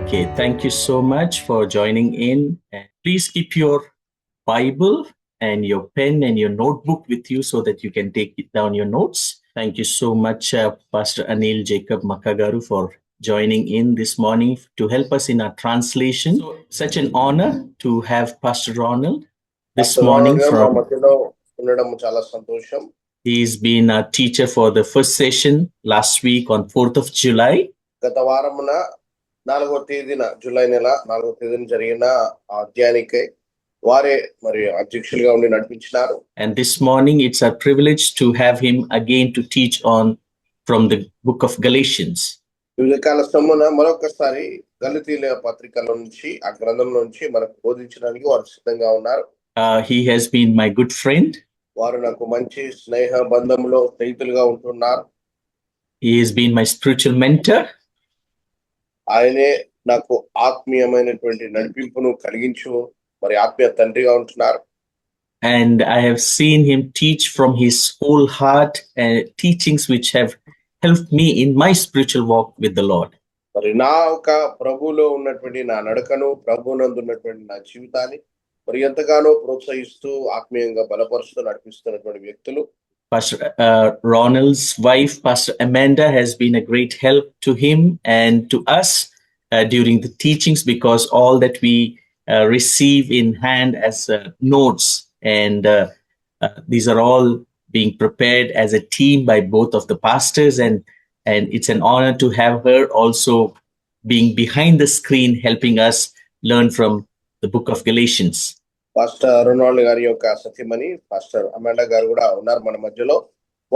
Okay, thank you so much for joining in. And please keep your Bible and your pen and your notebook with you so that you can take it down your notes. Thank you so much, Pastor Anil Jacob Makagaru, for joining in this morning to help us in our translation. So, such an honor to have Pastor Ronald this morning ఉండడం చాలా సంతోషం. He's been a teacher for the first session last week on 4th of July. గత వారమున 4వ తేదీన July నెల 4వ తేదీన జరిగిన అధ్యాయానికి వారే మరి అధ్యక్షులుగా ఉండి నడిపించినారు. And this morning it's a privilege to have him again to teach on from the book of Galatians. ఉదయకాల సమయమున మరొకసారి గలతీయుల పత్రికలో నుంచి ఆ గ్రంథం నుంచి మనకు బోధించడానికి వారు సిద్ధంగా ఉన్నారు. He has been my good friend. వారు నాకు మంచి స్నేహ బంధంలో స్నేహితులుగా ఉంటున్నారు. He has been my spiritual mentor. ఆయనే నాకు ఆత్మీయమైనటువంటి నడిపింపును కలిగించు మరి ఆత్మీయ తండ్రిగా ఉంటున్నారు. And I have seen him teach from his whole heart teachings which have helped me in my spiritual walk with the Lord. మరి నా ఒక ప్రభువులో ఉన్నటువంటి నా నడకను ప్రభువునందు ఉన్నటువంటి నా జీవితాన్ని మరి ఎంతగానో ప్రోత్సహిస్తూ ఆత్మీయంగా బలపరుస్తూ నడిపిస్తున్నటువంటి వ్యక్తులు. Pastor Ronald's wife, Pastor Amanda, has been a great help to him and to us during the teachings, because all that we receive in hand as notes, and these are all being prepared as a team by both of the pastors, and it's an honor to have her also being behind the screen helping us learn from the book of Galatians. Pastor Ronald గారి యొక్క సతీమణి pastor అమాండా గారు కూడా ఉన్నారు మన మధ్యలో.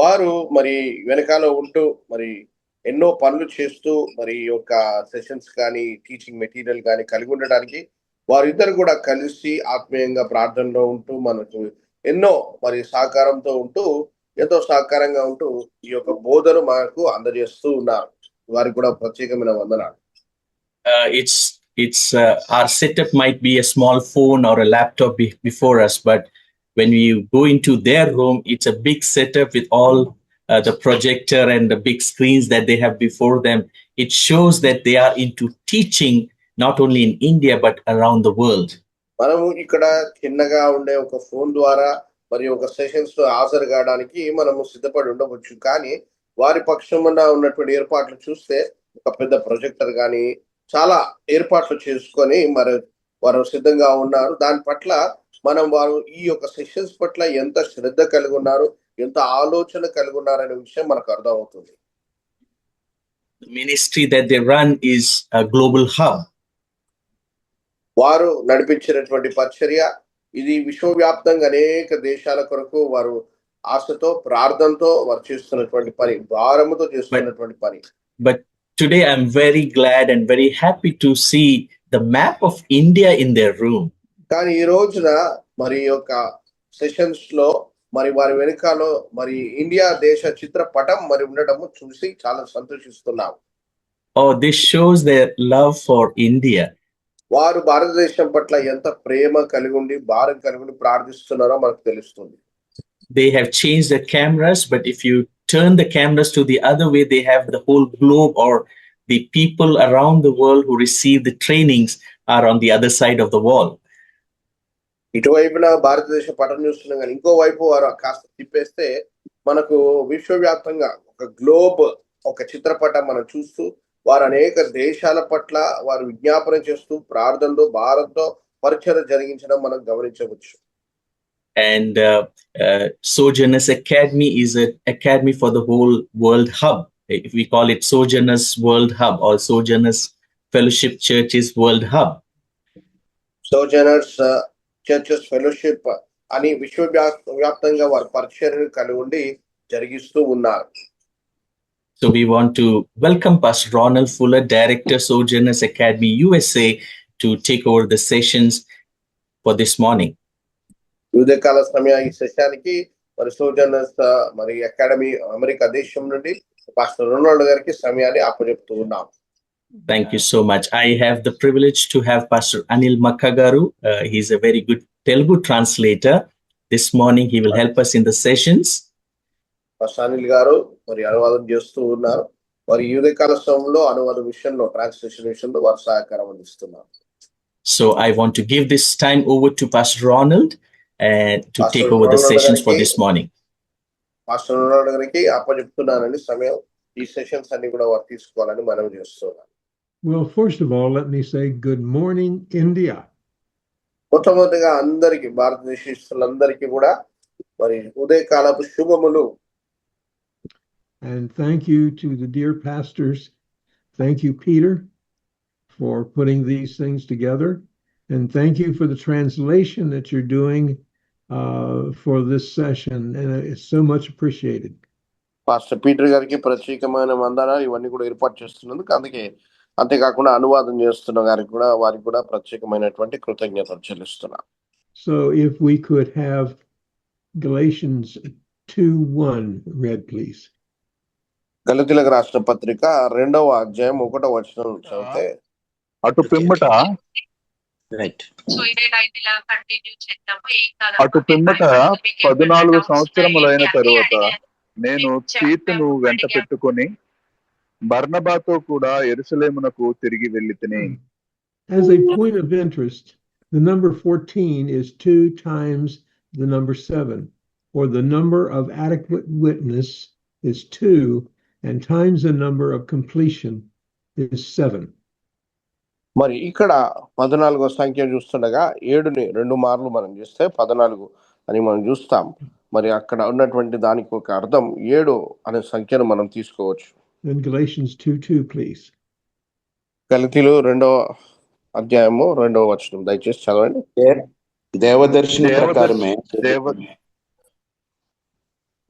వారు మరి వెనకాల ఉంటూ మరి ఎన్నో పనులు చేస్తూ మరి యొక్క సెషన్స్ కానీ టీచింగ్ మెటీరియల్ కానీ కలిగి ఉండడానికి వారిద్దరు కూడా కలిసి ఆత్మీయంగా ప్రార్థనలో ఉంటూ మనకు ఎన్నో మరి సహకారంతో ఉంటూ ఎంతో సహకారంగా ఉంటూ ఈ యొక్క బోధను మనకు అందజేస్తూ ఉన్నారు. వారికి కూడా ప్రత్యేకమైన వందనాలు. It's our setup might be a small phone or a laptop before us, but when we go into their room, it's a big setup with all the projector and the big screens that they have before them. It shows that they are into teaching not only in India but around the world. మనము ఇక్కడ చిన్నగా ఉండే ఒక phone ద్వారా మరి ఒక sessions లో హాజరు కావడానికి మనము సిద్ధపడి ఉండవచ్చు, కానీ వారి పక్షమున ఉన్నటువంటి ఏర్పాట్లు చూస్తే ఒక పెద్ద ప్రొజెక్టర్ కానీ చాలా ఏర్పాట్లు చేసుకొని మరి వారు సిద్ధంగా ఉన్నారు. దాని పట్ల మనం వారు ఈ యొక్క సెషన్స్ పట్ల ఎంత శ్రద్ధ కలిగి ఉన్నారు, ఎంత ఆలోచన కలిగి ఉన్నారు అనే విషయం మనకు అర్థం అవుతుంది. The ministry that they run is a global hub. వారు నడిపించినటువంటి పరిచర్య ఇది విశ్వవ్యాప్తంగా అనేక దేశాల కొరకు వారు ఆశతో ప్రార్థనతో వారు చేస్తున్నటువంటి పని, భారముతో చేస్తున్నటువంటి పని. But today I'm very glad and very happy to see the map of India in their room. కానీ ఈ రోజున మరి యొక్క సెషన్స్ లో మరి వారి వెనుకలో మరి ఇండియా దేశ చిత్రపటం మరి ఉండడము చూసి చాలా సంతోషిస్తున్నాం. Oh, this shows their love for India. వారు భారతదేశం పట్ల ఎంత ప్రేమ కలిగి ఉండి భారం కలిగి ఉండి ప్రార్థిస్తున్నారో మనకు తెలుస్తుంది. They have changed the cameras, but if you turn the cameras to the other way, they have the whole globe, or the people around the world who receive the trainings are on the other side of the wall. ఇటువైపున భారతదేశ పటం చూస్తున్నాం, కానీ ఇంకో వైపు వారు కాస్త తిప్పేస్తే మనకు విశ్వవ్యాప్తంగా ఒక గ్లోబ్ ఒక చిత్రపటం మనం చూస్తూ వారు అనేక దేశాల పట్ల వారు విజ్ఞాపన చేస్తూ ప్రార్థనతో భారత్తో పరిచర్య జరిగించడం మనం గమనించవచ్చు. And Sojourners Academy is an academy for the whole world hub. If we call it Sojourners World Hub or Sojourners Fellowship Churches World Hub. Sojourners Churches Fellowship అని విశ్వవ్యాప్తంగా వారి పరిచర్యను కలిగి ఉండి జరిగిస్తూ ఉన్నారు. So we want to welcome Pastor Ronald Fuller, Director, Sojourners Academy USA, to take over the sessions for this morning. ఉదయకాల సమయ ఈ సెషన్కి మరి సోజర్నర్స్ మరి అకాడమీ అమెరికా దేశం నుండి పాస్టర్ రొనాల్డ్ గారికి సమయాన్ని అప్పచెప్తూ ఉన్నాం. Thank you so much. I have the privilege to have Pastor Anil Makagaru. He's a very good Telugu translator. This morning he will help us in the sessions. Pastor Anil garu మరి అనువాదం చేస్తూ ఉన్నారు. వారి ఈ ఉదయకాల సమయంలో అనువాద విషయంలో ట్రాన్స్లేషన్ విషయంలో వారు సహకారం అందిస్తున్నారు. So I want to give this time over to Pastor Ronald to Pastor take over the Ronald sessions for గారికి- this morning. పాస్టర్ రొనాల్డో గారికి అప్పచెప్తున్నానండి సమయం. ఈ సెషన్స్ అన్ని కూడా వారు తీసుకోవాలని మనం చేస్తున్నాం. Well, first of all, let me say good morning, India. మొట్టమొదటిగా అందరికి భారతదేశస్తులందరికీ కూడా మరి ఉదయకాలపు శుభములు. And thank you to the dear pastors. Thank you, Peter, for putting these things together. And thank you for the translation that you're doing for this session. And it's so much appreciated. Pastor Peter గారికి ప్రత్యేకమైన వందనాలు ఇవన్నీ కూడా ఏర్పాటు చేస్తున్నందుకు. అంతేకాకుండా అనువాదం చేస్తున్న గారికి కూడా వారికి కూడా ప్రత్యేకమైనటువంటి కృతజ్ఞతలు చెల్లిస్తున్నా. So if we could have Galatians 2:1 read, please. గలతీయులకు రాసిన పత్రిక 2వ అధ్యాయం 1వ వచనం చదివితే. అటు పిమ్మట రైట్ 14 సంవత్సరములైన తరువాత నేను తీతును వెంట పెట్టుకొని బర్నబాతో కూడా యెరూషలేమునకు తిరిగి వెళ్ళితిని. As a point of interest, the number 14 is 2 times the number 7, or the number of adequate witness is 2, and times the number of completion is 7. మరి ఇక్కడ 14వ సంఖ్య చూస్తుండగా 7ని 2 మార్లు మనం చూస్తే 14 అని మనం చూస్తాం. మరి అక్కడ ఉన్నటువంటి దానికి ఒక అర్థం 7 అనే సంఖ్యను మనం తీసుకోవచ్చు. Then Galatians 2:2, please. గలతీయులు 2వ అధ్యాయము 2వ వచనం దయచేసి చదవండి. దేవదర్శన ప్రకారమే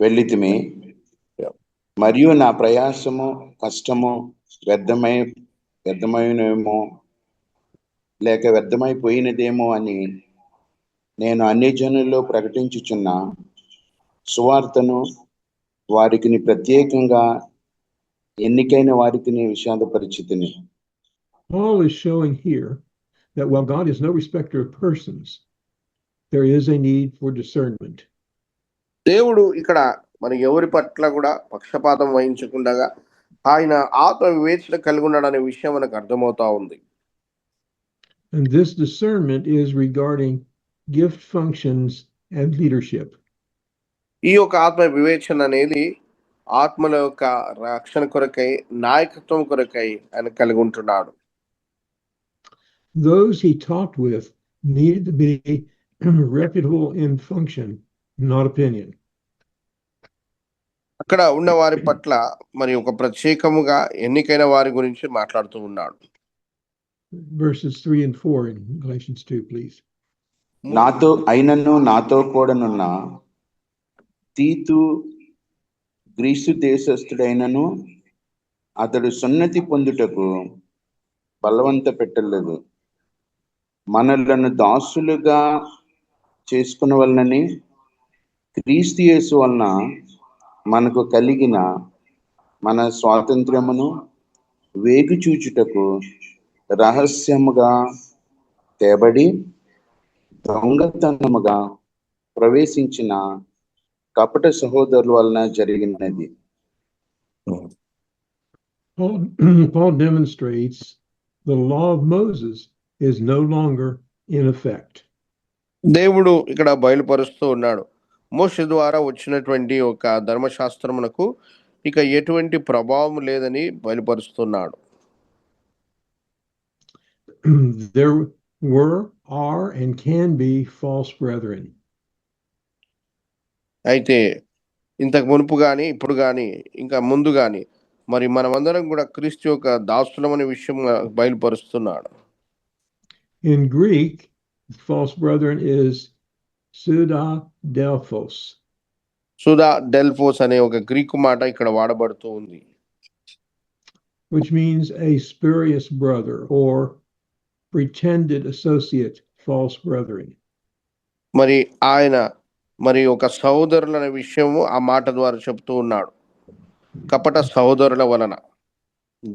వెళ్ళితిమి, మరియు నా ప్రయాసము కష్టము వ్యర్థమైనేమో లేక వ్యర్థమైపోయినదేమో అని నేను అన్ని జనుల్లో ప్రకటించుచున్న సువార్తను వారికి ప్రత్యేకంగా ఎన్నికైన వారికి విషాదపరిచితిని. Paul is showing here that while God is no respecter of persons, there is a need for discernment. దేవుడు ఇక్కడ మరి ఎవరి పట్ల కూడా పక్షపాతం వహించకుండా ఆయన ఆత్మ వివేచన కలిగి ఉన్నాడనే విషయం మనకు అర్థమవుతా ఉంది. And this discernment is regarding gift functions and leadership. ఈ యొక్క ఆత్మ వివేచన అనేది ఆత్మల యొక్క రక్షణ కొరకై నాయకత్వం కొరకై ఆయన కలిగి ఉంటున్నాడు. Those he talked with needed to be reputable in function, not opinion. అక్కడ ఉన్న వారి పట్ల మరి ఒక ప్రత్యేకముగా ఎన్నికైన వారి గురించి మాట్లాడుతూ ఉన్నాడు. Verses 3 and 4 in Galatians 2, please. నాతో కూడానున్న తీతు గ్రీసు దేశస్థుడైనను అతడు సున్నతి పొందుటకు బలవంత పెట్టలేదు, మనలను దాసులుగా చేసుకున్న వలనని క్రీస్తు యేసు వలన మనకు కలిగిన మన స్వాతంత్ర్యమును వేగు చూచుటకు రహస్యముగా తేబడి దొంగతనముగా ప్రవేశించిన కపట సహోదరుల వలన జరిగినది. Paul demonstrates the law of Moses is no longer in effect. దేవుడు ఇక్కడ బయలుపరుస్తూ ఉన్నాడు, మోషే ద్వారా వచ్చినటువంటి ఒక ధర్మశాస్త్రమునకు ఇక ఎటువంటి ప్రభావం లేదని బయలుపరుస్తున్నాడు. There were, are, and can be false brethren. అయితే ఇంతకు మునుపు కానీ ఇప్పుడు కానీ ఇంకా ముందు కానీ మరి మనమందరం కూడా క్రీస్తు యొక్క దాసులం అనే విషయం బయలుపరుస్తున్నాడు. In Greek, false brethren is pseudo-delphos. సుదా-డెల్ఫోస్ అనే ఒక గ్రీకు మాట ఇక్కడ వాడబడుతూ ఉంది. Which means a spurious brother or pretended associate, false brethren. మరి ఆయన మరి ఒక సహోదరుల అనే విషయము ఆ మాట ద్వారా చెప్తూ ఉన్నాడు, కపట సహోదరుల వలన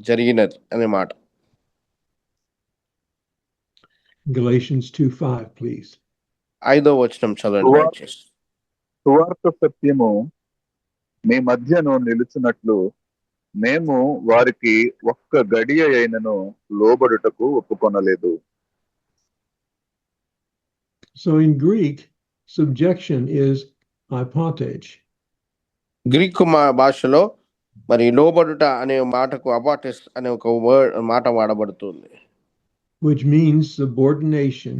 జరిగినది అనే మాట. Galatians 2:5, please. 5వ వచనం చదవండి. సువార్త సత్యము మీ మధ్యను నిలుచున్నట్లు మేము వారికి ఒక్క గడియ అయినను లోబడుటకు ఒప్పుకొనలేదు. So in Greek, subjection is hypotage. Greek భాషలో మరి లోబడుట అనే మాటకు అబాటిస్ అనే ఒక మాట వాడబడుతుంది, which means subordination,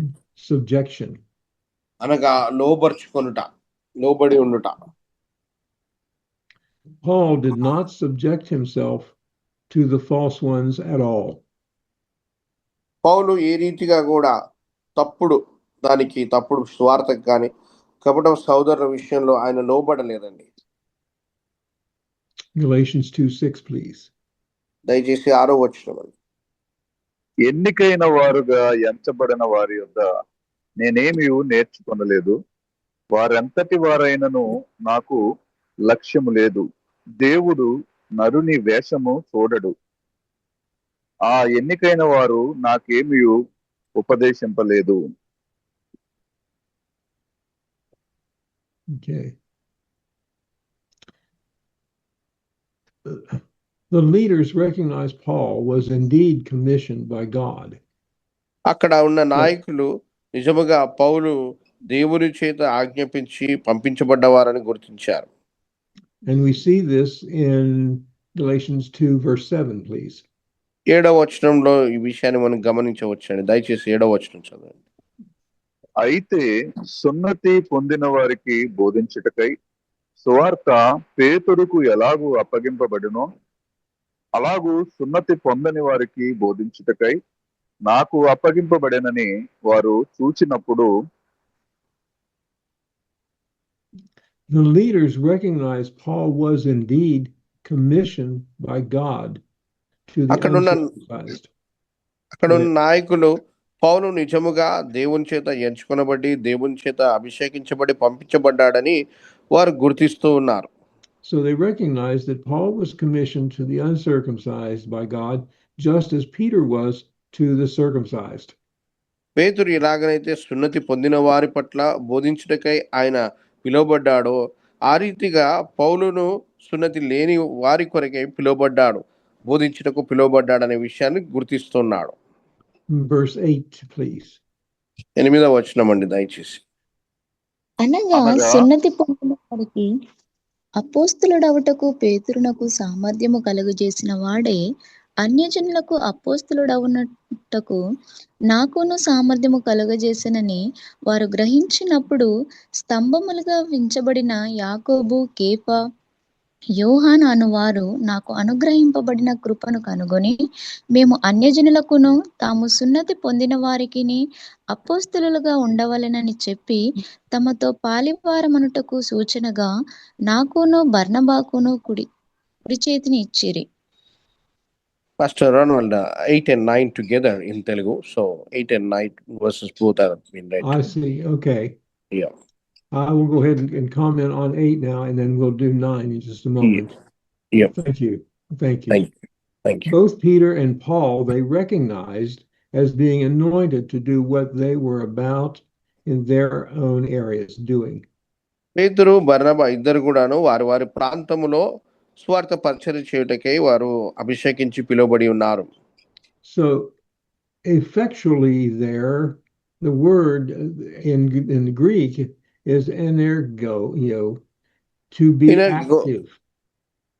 subjection. అనగా లోబర్చుకొనుట, లోబడి ఉండుట. Paul did not subject himself to the false ones at all. పౌలు ఏ రీతిగా కూడా తప్పుడు స్వార్థకు కానీ కపట సోదరుల విషయంలో ఆయన లోబడలేదండి. Galatians 2:6, please. దయచేసి 6వ వచనం. ఎన్నికైన వారుగా ఎంచబడిన వారి యొద్ద నేనేమీ నేర్చుకొనలేదు. వారెంతటి వారైనను నాకు లక్ష్యము లేదు. దేవుడు నరుని వేషము చూడడు. ఆ ఎన్నికైన వారు నాకేమీ ఉపదేశింపలేదు. Okay. The leaders recognized Paul was indeed commissioned by God. అక్కడ ఉన్న నాయకులు నిజముగా పౌలు దేవుని చేత ఆజ్ఞాపించి పంపించబడ్డవారని గుర్తించారు. And we see this in Galatians 2 verse 7, please. 7వ వచనంలో ఈ విషయాన్ని మనం గమనించవచ్చండి. దయచేసి 7వ వచనం చదవండి. అయితే సున్నతి పొందిన వారికి బోధించుటకై సువార్త పేతురుకు ఎలాగూ అప్పగింపబడినో అలాగూ సున్నతి పొందని వారికి బోధించుటకై నాకు అప్పగింపబడినని వారు చూచినప్పుడు The leaders recognized Paul was indeed commissioned by God to the uncircumcised. అక్కడ ఉన్న నాయకులు పౌలు నిజముగా దేవుని చేత ఎంచుకొనబడి దేవుని చేత అభిషేకించబడి పంపించబడ్డాడని వారు గుర్తిస్తూ ఉన్నారు. So they recognized that Paul was commissioned to the uncircumcised by God, just as Peter was to the circumcised. పేతురు ఎలాగనైతే సున్నతి పొందిన వారి పట్ల బోధించుటకై ఆయన పిలువబడ్డాడో ఆ రీతిగా పౌలును సున్నతి లేని వారి కొరకై పిలువబడ్డాడు, బోధించుటకు పిలువబడ్డాడు అనే విషయాన్ని గుర్తిస్తున్నాడు. Verse 8, please. 8వ వచనం అండి దయచేసి. అనగా సున్నతి పొందిన వారికి అపోస్తులుడవుటకు పేతురునకు సామర్థ్యము కలుగజేసిన వాడే అన్యజనులకు అపోస్తులుడవునట్టుకు నాకును సామర్థ్యము కలుగజేసినని వారు గ్రహించినప్పుడు స్తంభములుగా వించబడిన యాకోబు, కేఫా, యోహాను అను వారు నాకు అనుగ్రహింపబడిన కృపను కనుగొని మేము అన్యజనులకును తాము సున్నతి పొందిన వారికిని అపోస్తులుగా ఉండవలెనని చెప్పి తమతో పాలివారమనుటకు సూచనగా నాకును బర్నబాకును కుడి చేతిని ఇచ్చిరి. Pastor Ronald, 8 and 9 together in Telugu. So 8 and 9 verses both are been read. I see. Okay. Yeah. I will go ahead and comment on 8 now, and then we'll do 9 in just a moment. Yeah. Thank you. Thank you. Thank you. Both Peter and Paul, they recognized as being anointed to do what they were about in their own areas doing. పేతురు, బర్నబా ఇద్దరు కూడాను వారి వారి ప్రాంతములో స్వార్థ పరిచర్య చేయుటకై వారు అభిషేకించి పిలువబడి ఉన్నారు. So effectually there, the word in Greek is energo, to be active.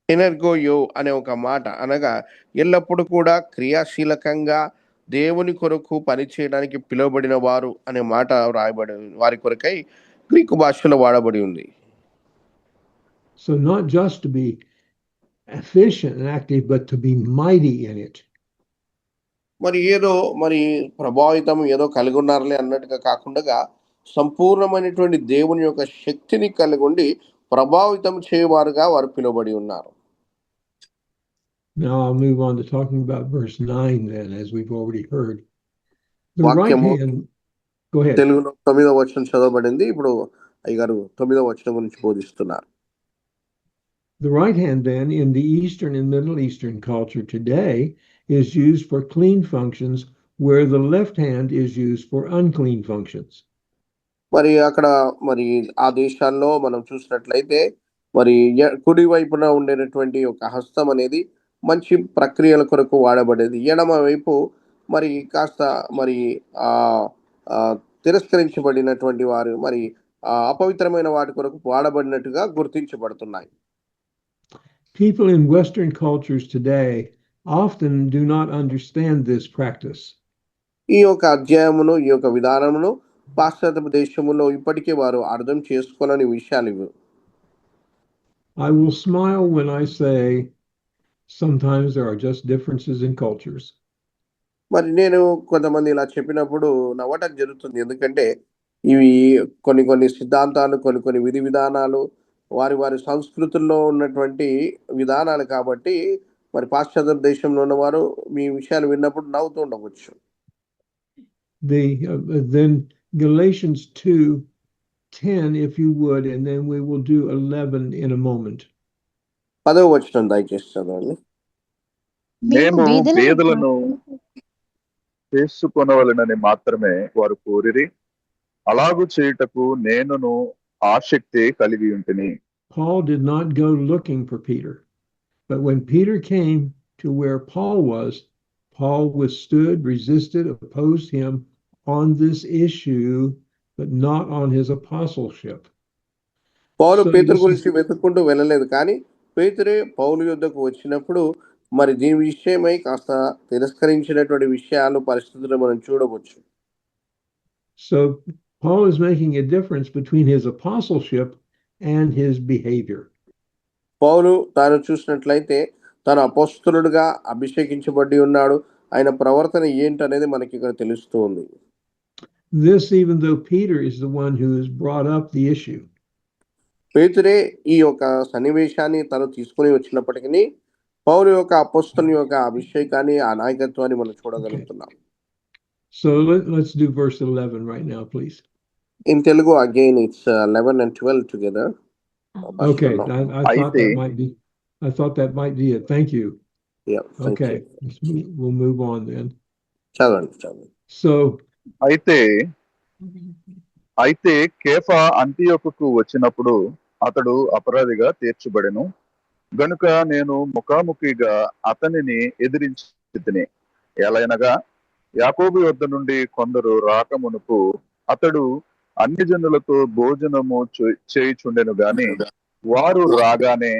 ఎనర్గోయో అనే ఒక మాట అనగా ఎల్లప్పుడూ కూడా క్రియాశీలకంగా దేవుని కొరకు పనిచేయడానికి పిలువబడిన వారు అనే మాట రాయబడి వారి కొరకై గ్రీకు భాషలో వాడబడి ఉంది. So not just to be efficient and active, but to be mighty in it. మరి ఏదో ప్రభావితం ఏదో కలిగి ఉన్నారులే అన్నట్టుగా కాకుండా సంపూర్ణమైనటువంటి దేవుని యొక్క శక్తిని కలిగి ఉండి ప్రభావితం చేయవారుగా వారు పిలువబడి ఉన్నారు. Now I'll move on to talking about verse 9 then, as we've already heard. The right hand, go ahead. తెలుగులో 9వ వచనం చదవబడింది. ఇప్పుడు అయ్యగారు 9వ వచనం గురించి బోధిస్తున్నారు. The right hand then in the Eastern and Middle Eastern culture today is used for clean functions, where the left hand is used for unclean functions. మరి అక్కడ ఆ దేశాల్లో మనం చూసినట్లయితే కుడి వైపున ఉండేటటువంటి ఒక హస్తం అనేది మంచి ప్రక్రియల కొరకు వాడబడేది. ఎడమ వైపు మరి కాస్త మరి ఆ ఆ, తిరస్కరించబడినటువంటి వారు మరి అపవిత్రమైన వాటి కొరకు వాడబడినట్టుగా గుర్తించబడుతున్నాయి. People in Western cultures today often do not understand this practice. ఈ యొక్క అధ్యాయమును ఈ యొక్క విధానమును పాశ్చాత్య దేశములో ఇప్పటికే వారు అర్థం చేసుకోలేని విషయాలు ఇవి. I will smile when I say sometimes there are just differences in cultures. మరి నేను కొంతమంది ఇలా చెప్పినప్పుడు నవ్వటం జరుగుతుంది. ఎందుకంటే ఇవి కొన్ని కొన్ని సిద్ధాంతాలు, కొన్ని కొన్ని విధి విధానాలు, వారి వారి సంస్కృతుల్లో ఉన్నటువంటి విధానాలు కాబట్టి మరి పాశ్చాత్య దేశంలో ఉన్నవారు మీ విషయాలు విన్నప్పుడు నవ్వుతూ ఉండవచ్చు. Then Galatians 2:10, if you would, and then we will do 11 in a moment. 10వ వచనం దయచేసి చదవండి. మేము బీదలను చేసుకొనవలెనని మాత్రమే వారు కోరిరి, అలాగు చేయుటకు నేనును ఆసక్తి కలిగి ఉంటిని. Paul did not go looking for Peter, but when Peter came to where Paul was, Paul withstood, resisted, opposed him on this issue, but not on his apostleship. Paul So పేతురు this గురించి is- వెతుక్కుంటూ వెళ్ళలేదు, కానీ పేతురే పౌలు యుద్ధకు వచ్చినప్పుడు మరి దీని విషయమై కాస్త తిరస్కరించినటువంటి విషయాలు, పరిస్థితులు మనం చూడవచ్చు. So Paul is making a difference between his apostleship and his behavior. పౌలు తాను చూసినట్లయితే తను అపోస్తలుడుగా అభిషేకించబడి ఉన్నాడు. ఆయన ప్రవర్తన ఏంటనేది మనకి ఇక్కడ తెలుస్తూ ఉంది. This, even though Peter is the one who has brought up the issue. పేతురే ఈ యొక్క సన్నివేశాన్ని తను తీసుకుని వచ్చినప్పటికీ పౌలు యొక్క అపోస్తలుని యొక్క అభిషేకాన్ని, ఆ నాయకత్వాన్ని మనం చూడగలుగుతున్నాం. So let's do verse 11 right now, please. In Telugu again, it's 11 and 12 together. Okay, I thought that might be it. Thank you. Yeah, thank Okay, you. we'll move on then. చదవండి. So అయితే కేఫా అంతియోకుకు వచ్చినప్పుడు అతడు అపరాధిగా తీర్చబడెను గనుక నేను ముఖాముఖిగా అతనిని ఎదిరించితిని. ఎలయనగా యాకోబు వద్ద నుండి కొందరు రాకమునుపు అతడు అన్ని జనులతో భోజనము చేయుచుండెను గాని వారు రాగానే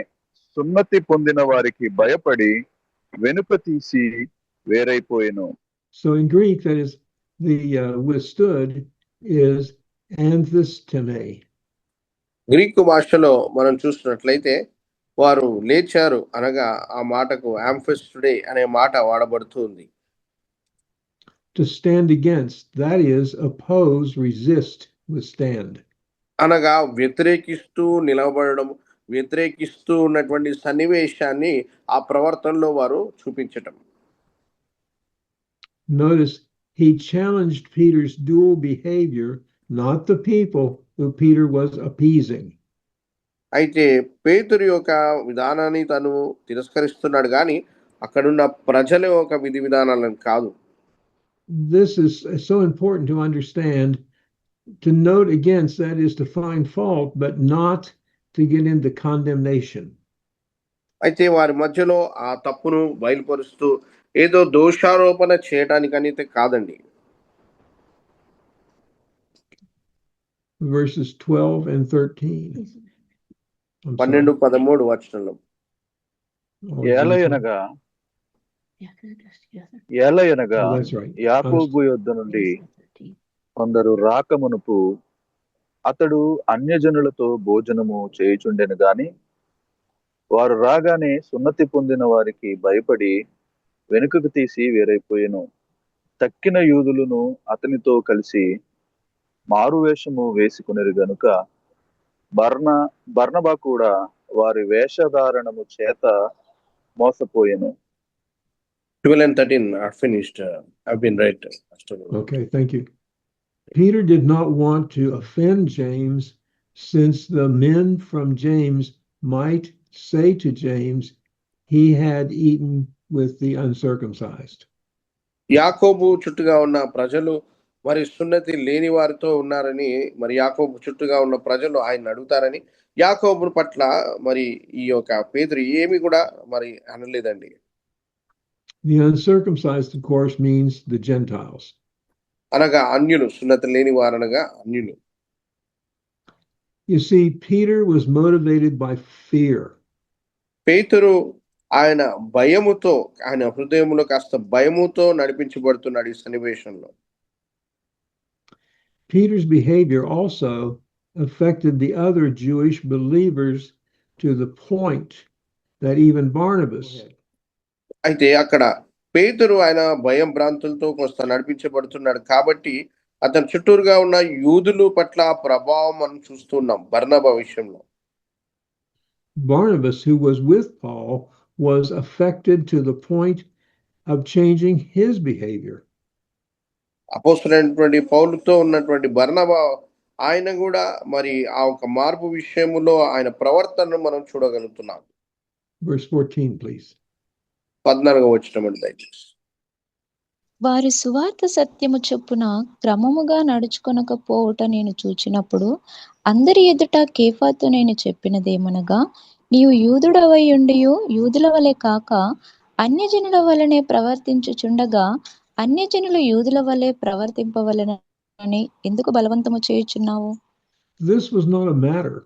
సున్నతి పొందిన వారికి భయపడి వెనుక తీసి వేరైపోయెను. So in Greek, that is the withstood is anthisteme. Greek భాషలో మనం చూసినట్లయితే వారు లేచారు అనగా ఆ మాటకు ఆంఫిస్టుడే అనే మాట వాడబడుతుంది. To stand against, that is oppose, resist, withstand. అనగా వ్యతిరేకిస్తూ నిలబడడం, వ్యతిరేకిస్తూ ఉన్నటువంటి సన్నివేశాన్ని ఆ ప్రవర్తనలో వారు చూపించటం. Notice he challenged Peter's dual behavior, not the people who Peter was appeasing. అయితే పేతురు యొక్క విధానాన్ని తను తిరస్కరిస్తున్నాడు, కానీ అక్కడున్న ప్రజల యొక్క విధి విధానాలను కాదు. This is so important to understand. To note against, that is to find fault, but not to get into condemnation. అయితే వారి మధ్యలో ఆ తప్పును బయలుపరుస్తూ ఏదో దోషారోపణ చేయడానికనైతే కాదండి. Verses 12 and 13. 12-13 వచనంలో ఏలయనగా Oh, that's right. యాకోబు యొద్ద నుండి కొందరు రాకమునుపు అతడు అన్యజనులతో భోజనము చేయుచుండెను గాని వారు రాగానే సున్నతి పొందిన వారికి భయపడి వెనుకకు తీసి వేరైపోయెను. తక్కిన యూదులను అతనితో కలిసి మారువేషము వేసుకునేరు గనుక బర్నబా కూడా వారి వేషధారణము చేత మోసపోయెను. 12 and 13 are finished. I've been read. Okay, thank you. Peter did not want to offend James, since the men from James might say to James, he had eaten with the uncircumcised. యాకోబు చుట్టుగా ఉన్న ప్రజలు మరి సున్నతి లేని వారితో ఉన్నారని, మరి యాకోబు చుట్టుగా ఉన్న ప్రజలు ఆయన అడుగుతారని యాకోబు పట్ల మరి ఈ యొక్క పేతురు ఏమి కూడా మరి అనలేదండి. The uncircumcised, of course, means the Gentiles. అనగా అన్యులు, సున్నతి లేని వారనగా అన్యులు. You see, Peter was motivated by fear. పేతురు ఆయన భయముతో, ఆయన హృదయంలో కాస్త భయముతో నడిపించబడుతున్నాడు ఈ సన్నివేశంలో. Peter's behavior also affected the other Jewish believers to the point that even Barnabas. అయితే అక్కడ పేతురు ఆయన భయం భ్రాంతులతో కొంత నడిపించబడుతున్నాడు కాబట్టి అతని చుట్టూరుగా ఉన్న యూదులు పట్ల ప్రభావం మనం చూస్తున్నాం బర్నబా విషయంలో. Barnabas, who was with Paul, was affected to the point of changing his behavior. అపోస్తలుడైనటువంటి పౌలుతో ఉన్నటువంటి బర్నబా ఆయన కూడా మరి ఆ ఒక మార్పు విషయంలో ఆయన ప్రవర్తనను మనం చూడగలుగుతున్నాం. Verse 14, please. 14వ వచనం దయచేసి. వారి సువార్త సత్యము చొప్పున క్రమముగా నడుచుకొనకపోవుట నేను చూచినప్పుడు అందరి ఎదుట కేఫాతో నేను చెప్పినదేమనగా, నీవు యూదుడవై ఉండియు యూదుల వలె కాక అన్యజనుల వలనే ప్రవర్తించుచుండగా అన్యజనులు యూదుల వలె ప్రవర్తింపవలెనని ఎందుకు బలవంతము చేయుచున్నావు? This was not a matter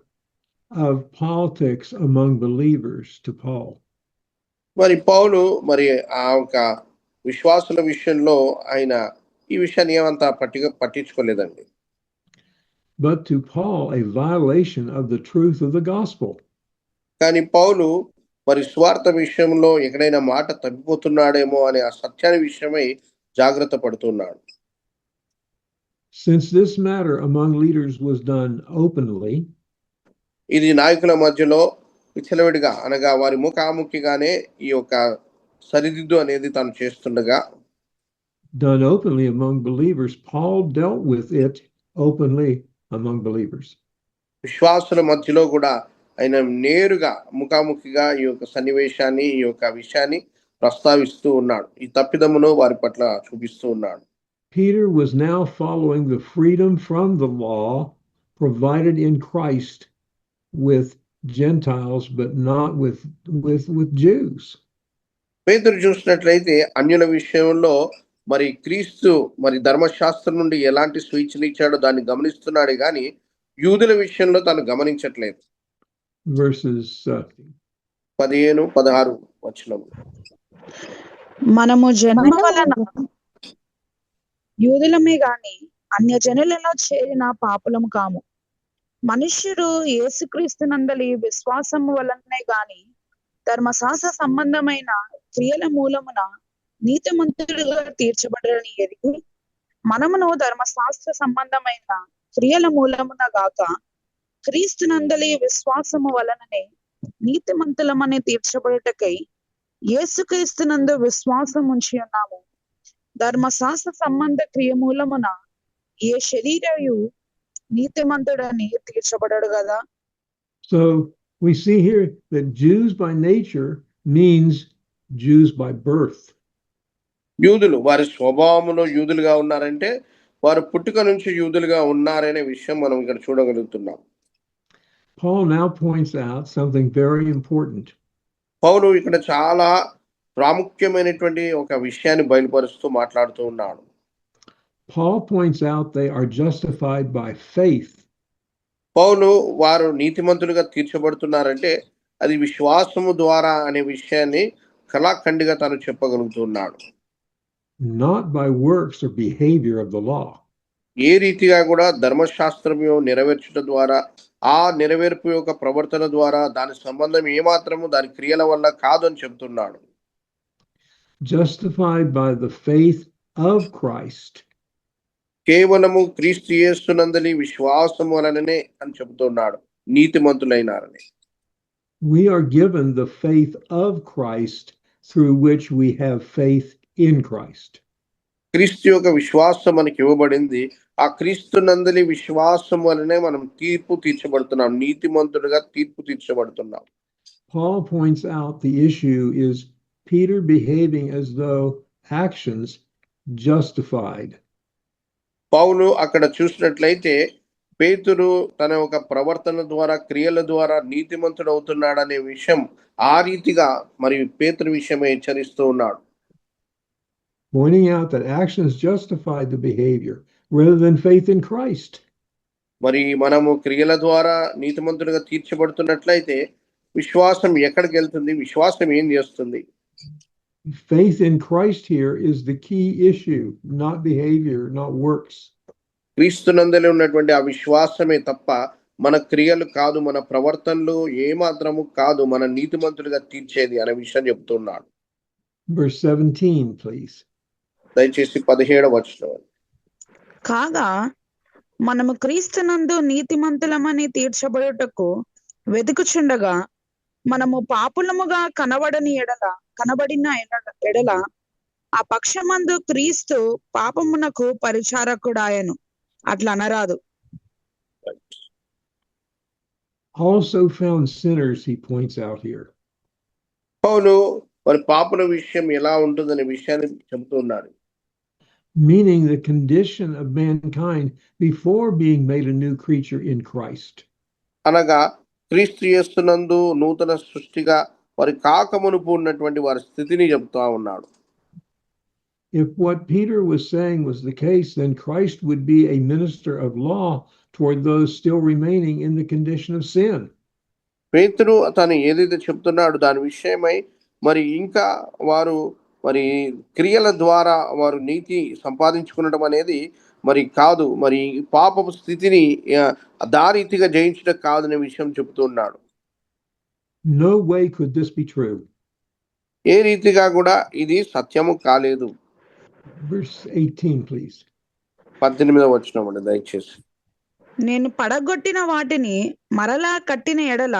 of politics among believers to Paul. మరి పౌలు మరి ఆ ఒక విశ్వాసుల విషయంలో ఆయన ఈ విషయాన్ని ఏమంతా పట్టించుకోలేదండి. But to Paul, a violation of the truth of the gospel. కానీ పౌలు మరి స్వార్థ విషయంలో ఎక్కడైనా మాట తప్పిపోతున్నాడేమో అనే ఆ సత్యాన్ని విషయమై జాగ్రత్త పడుతున్నాడు. Since this matter among leaders was done openly, ఇది నాయకుల మధ్యలో విచ్చలవిడిగా అనగా వారి ముఖాముఖిగానే ఈ యొక్క సరిదిద్దు అనేది తాను చేస్తుండగా, done openly among believers, Paul dealt with it openly among believers. విశ్వాసుల మధ్యలో కూడా ఆయన నేరుగా ముఖాముఖిగా ఈ యొక్క సన్నివేశాన్ని, ఈ యొక్క విషయాన్ని ప్రస్తావిస్తూ ఉన్నాడు. ఈ తప్పిదమును వారి పట్ల చూపిస్తూ ఉన్నాడు. Peter was now following the freedom from the law provided in Christ with Gentiles, but not with Jews. పేతురు చూసినట్లయితే అన్యుల విషయంలో మరి క్రీస్తు మరి ధర్మశాస్త్రం నుండి ఎలాంటి స్వేచ్ఛను ఇచ్చాడో దాన్ని గమనిస్తున్నాడు కానీ యూదుల విషయంలో తాను గమనించట్లేదు. Verses 15, 16 వచనం. మనము జన్మ వలన యూదులమే గాని అన్యజనులలో చేరిన పాపులము కాము. మనుష్యుడు యేసుక్రీస్తునందలి విశ్వాసము వలనే గాని ధర్మశాస్త్ర సంబంధమైన క్రియల మూలమున నీతిమంతులుగా తీర్చబడని ఎరిగి మనమును ధర్మశాస్త్ర సంబంధమైన క్రియల మూలమున గాక క్రీస్తునందలి విశ్వాసము వలననే నీతిమంతులమని తీర్చబడుటకై యేసుక్రీస్తునందు విశ్వాసం ఉంచి ఉన్నాము. ధర్మశాస్త్ర సంబంధ క్రియ మూలమున ఏ శరీరయు నీతిమంతుడని తీర్చబడడు కదా. So we see here that Jews by nature means Jews by birth. యూదులు వారి స్వభావంలో యూదులుగా ఉన్నారంటే వారు పుట్టుక నుంచి యూదులుగా ఉన్నారనే విషయం మనం ఇక్కడ చూడగలుగుతున్నాం. Paul now points out something very important. పౌలు ఇక్కడ చాలా ప్రాముఖ్యమైనటువంటి ఒక విషయాన్ని బయలుపరుస్తూ మాట్లాడుతూ ఉన్నాడు. Paul points out they are justified by faith. పౌలు వారు నీతిమంతులుగా తీర్చబడుతున్నారంటే అది విశ్వాసము ద్వారా అనే విషయాన్ని కళాఖండిగా తాను చెప్పగలుగుతున్నాడు. Not by works or behavior of the law. ఏ రీతిగా కూడా ధర్మశాస్త్రం నెరవేర్చుట ద్వారా, ఆ నెరవేర్పు యొక్క ప్రవర్తన ద్వారా దాని సంబంధం ఏమాత్రము దాని క్రియల వల్ల కాదు అని చెప్తున్నాడు. Justified by the faith of Christ. కేవలము క్రీస్తు యేసునందలి విశ్వాసం వలననే అని చెబుతున్నాడు నీతిమంతులైనారని. We are given the faith of Christ through which we have faith in Christ. క్రీస్తు యొక్క విశ్వాసం మనకి ఇవ్వబడింది. ఆ క్రీస్తు నందలి విశ్వాసం వలనే మనం తీర్పు తీర్చబడుతున్నాం, నీతిమంతులుగా తీర్పు తీర్చబడుతున్నాం. Paul points out the issue is Peter behaving as though actions justified. పౌలు అక్కడ చూసినట్లయితే పేతురు తన ఒక ప్రవర్తన ద్వారా, క్రియల ద్వారా నీతిమంతుడు అవుతున్నాడనే విషయం ఆ రీతిగా మరి పేతురు విషయమే హెచ్చరిస్తూ ఉన్నాడు. pointing out that actions justify the behavior rather than faith in Christ. మరి మనము క్రియల ద్వారా నీతిమంతుడిగా తీర్చబడుతున్నట్లయితే విశ్వాసం ఎక్కడికి వెళ్తుంది, విశ్వాసం ఏం చేస్తుంది? Faith in Christ here is the key issue, not behavior, not works. క్రీస్తునందలి ఉన్నటువంటి ఆ విశ్వాసమే తప్ప మన క్రియలు కాదు, మన ప్రవర్తనలు ఏమాత్రము కాదు మన నీతిమంతుడిగా తీర్చేది అనే విషయం చెప్తున్నాడు. Verse 17, please. దయచేసి 17వ వచనం. కాగా మనము క్రీస్తునందు నీతిమంతులమని తీర్చబడుటకు వెతుకుచుండగా మనము పాపులముగా కనబడిన ఎడల ఆ పక్షమందు క్రీస్తు పాపమునకు పరిచారకుడాయను. అట్లా అనరాదు. Also found sinners, he points out here. పౌలు మరి పాపుల విషయం ఎలా ఉంటుందనే విషయాన్ని చెబుతున్నాడు. Meaning the condition of mankind before being made a new creature in Christ. అనగా క్రీస్తు యేసునందు నూతన సృష్టిగా వారి కాకమునుపు ఉన్నటువంటి వారి స్థితిని చెబుతా ఉన్నాడు. If what Peter was saying was the case, then Christ would be a minister of law toward those still remaining in the condition of sin. పేతురు తను ఏదైతే చెప్తున్నాడు దాని విషయమై మరి ఇంకా వారు మరి క్రియల ద్వారా వారు నీతి సంపాదించుకునడం అనేది మరి కాదు, మరి పాపపు స్థితిని దారీతిగా జయించడం కాదనే విషయం చెబుతున్నాడు. No way could this be true. ఏ రీతిగా కూడా ఇది సత్యము కాలేదు. Verse 18, please. 18వ వచనం అండి దయచేసి. నేను పడగొట్టిన వాటిని మరలా కట్టిన ఎడల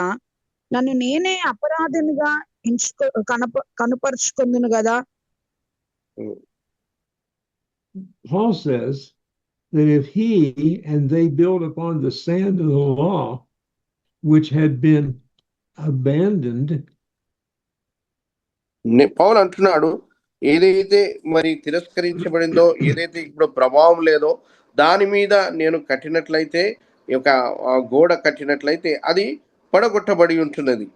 నన్ను నేనే అపరాధినిగా కనుపరుచుకుందును కదా. Paul says that if he and they build upon the sand of the law, which had been abandoned, పౌలు అంటున్నాడు ఏదైతే మరి తిరస్కరించబడిందో, ఏదైతే ఇప్పుడు ప్రభావం లేదో దాని మీద నేను కట్టినట్లయితే, ఈ యొక్క గోడ కట్టినట్లయితే అది పడగొట్టబడి ఉంటున్నది.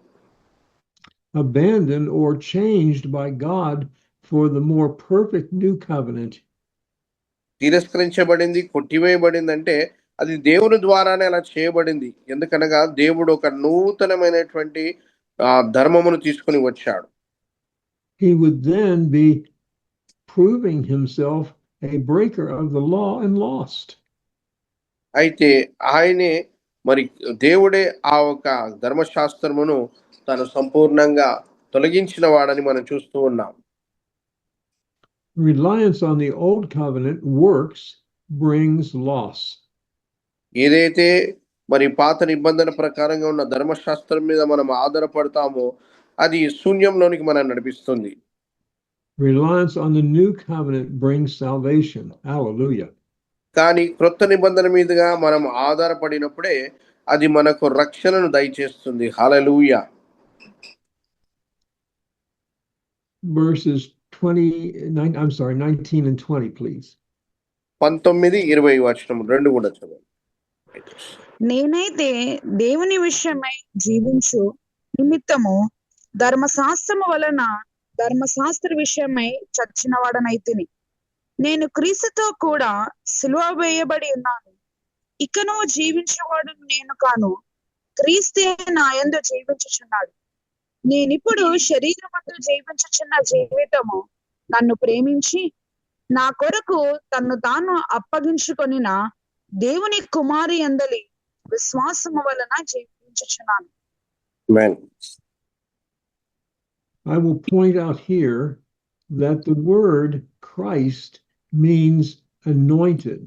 abandoned or changed by God for the more perfect new covenant. తిరస్కరించబడింది, కొట్టివేయబడింది అంటే అది దేవుని ద్వారానే అలా చేయబడింది. ఎందుకనగా దేవుడు ఒక నూతనమైనటువంటి ధర్మమును తీసుకుని వచ్చాడు. He would then be proving himself a breaker of the law and lost. అయితే ఆయనే మరి దేవుడే ఆ ఒక ధర్మశాస్త్రమును తను సంపూర్ణంగా తొలగించిన వాడని మనం చూస్తూ ఉన్నాం. Reliance on the old covenant works brings loss. ఏదైతే మరి పాత నిబంధన ప్రకారంగా ఉన్న ధర్మశాస్త్రం మీద మనం ఆధారపడతామో అది శూన్యంలోనికి మనం నడిపిస్తుంది. Reliance on the new covenant brings salvation. Hallelujah. కానీ క్రొత్త నిబంధన మీదుగా మనం ఆధారపడినప్పుడే అది మనకు రక్షణను దయచేస్తుంది. హల్లెలూయా. Verses 19 and 20, please. 19-20 వచనం రెండు కూడా చదవండి. నేనైతే దేవుని విషయమై జీవించు నిమిత్తము ధర్మశాస్త్రము వలన ధర్మశాస్త్ర విషయమై చచ్చిన వాడనైతిని. నేను క్రీస్తుతో కూడా సిలువ వేయబడి ఉన్నాను. ఇకను జీవించేవాడు నేను కాను, క్రీస్తే నా యందు జీవించుచున్నాడు. నేనిప్పుడు శరీరమందు జీవించుచున్న జీవితము నన్ను ప్రేమించి నా కొరకు తన్ను తాను అప్పగించుకొనిన దేవుని కుమారి యందలి విశ్వాసము వలన జీవించుచున్నాను. I will point out here that the word Christ means anointed.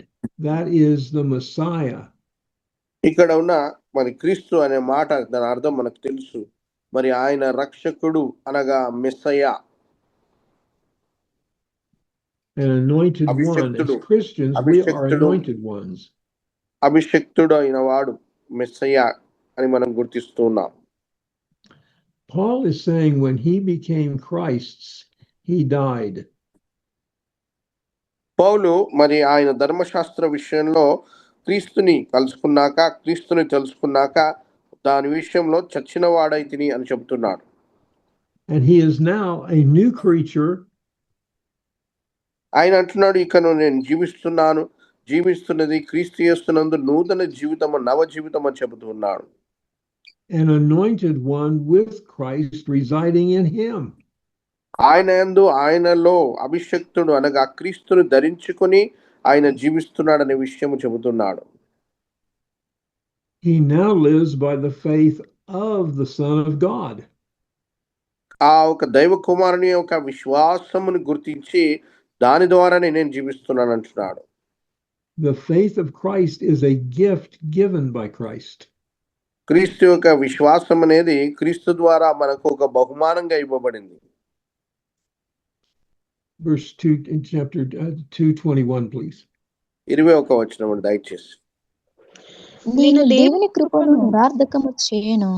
That is the Messiah. ఇక్కడ ఉన్న మరి క్రీస్తు అనే మాట దాని అర్థం మనకు తెలుసు. మరి ఆయన రక్షకుడు అనగా Messiah. An anointed one. As Christians, we are anointed ones. అభిషక్తుడు అయిన వాడు మెస్సయ్య అని మనం గుర్తిస్తూ ఉన్నాం. Paul is saying when he became Christ's, he died. పౌలు మరి ఆయన ధర్మశాస్త్ర విషయంలో క్రీస్తుని కలుసుకున్నాక, క్రీస్తుని తెలుసుకున్నాక దాని విషయంలో చచ్చిన వాడైతిని అని చెబుతున్నాడు. And he is now a new creature ఆయన అంటున్నాడు, ఇకను నేను జీవిస్తున్నది క్రీస్తు యేసునందు నూతన జీవితము, నవ జీవితం అని చెబుతూ ఉన్నాడు. An anointed one with Christ residing in him. ఆయనలో అభిషక్తుడు అనగా క్రీస్తును ధరించుకొని ఆయన జీవిస్తున్నాడనే విషయము చెబుతున్నాడు. He now lives by the faith of the Son of God. ఆ ఒక దైవ కుమారుని యొక్క విశ్వాసమును గుర్తించి దాని ద్వారానే నేను జీవిస్తున్నాను అంటున్నాడు. The faith of Christ is a gift given by Christ. క్రీస్తు యొక్క విశ్వాసం అనేది క్రీస్తు ద్వారా మనకు ఒక బహుమానంగా ఇవ్వబడింది. Verse 2 in chapter 2:21, please. 21వ వచనం దయచేసి. నేను దేవుని కృపను నిరార్థకము చేయను,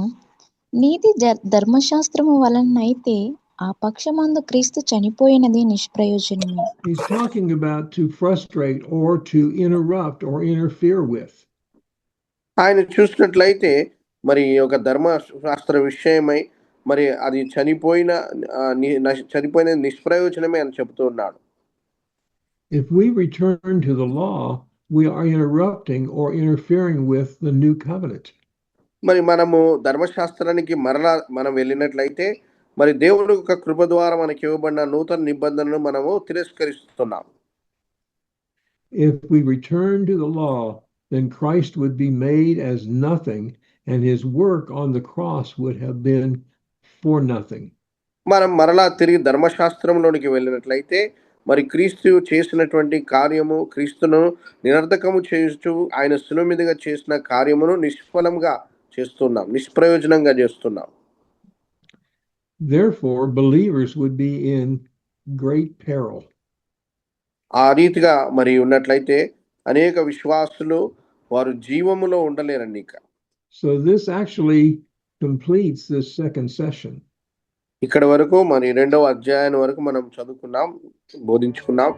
నీతి ధర్మశాస్త్రము వలనైతే ఆ పక్షమందు క్రీస్తు చనిపోయినది నిష్ప్రయోజనమే. He's talking about to frustrate or to interrupt or interfere with. ఆయన చూసినట్లయితే మరి ఒక ధర్మశాస్త్ర విషయమై మరి అది చనిపోయిన నిష్ప్రయోజనమే అని చెబుతూ ఉన్నాడు. If we return to the law, we are interrupting or interfering with the new covenant. మరి మనము ధర్మశాస్త్రానికి మరలా మనం వెళ్ళినట్లయితే మరి దేవుడి యొక్క కృప ద్వారా మనకి ఇవ్వబడిన నూతన నిబంధనను మనము తిరస్కరిస్తున్నాం. If we return to the law, then Christ would be made as nothing, and his work on the cross would have been for nothing. మనం మరలా తిరిగి ధర్మశాస్త్రంలోనికి వెళ్ళినట్లయితే మరి క్రీస్తు చేసినటువంటి కార్యము, క్రీస్తును నిరర్ధకము చేస్తూ ఆయన శిలువ మీదుగా చేసిన కార్యమును నిష్ఫలంగా చేస్తున్నాం, నిష్ప్రయోజనంగా చేస్తున్నాం. Therefore, believers would be in great peril. ఆ రీతిగా మరి ఉన్నట్లయితే అనేక విశ్వాసులు వారు జీవములో ఉండలేరండి ఇక. So this actually completes this second session. ఇక్కడ వరకు మరి 2వ అధ్యాయం వరకు మనం చదువుకున్నాం, బోధించుకున్నాం.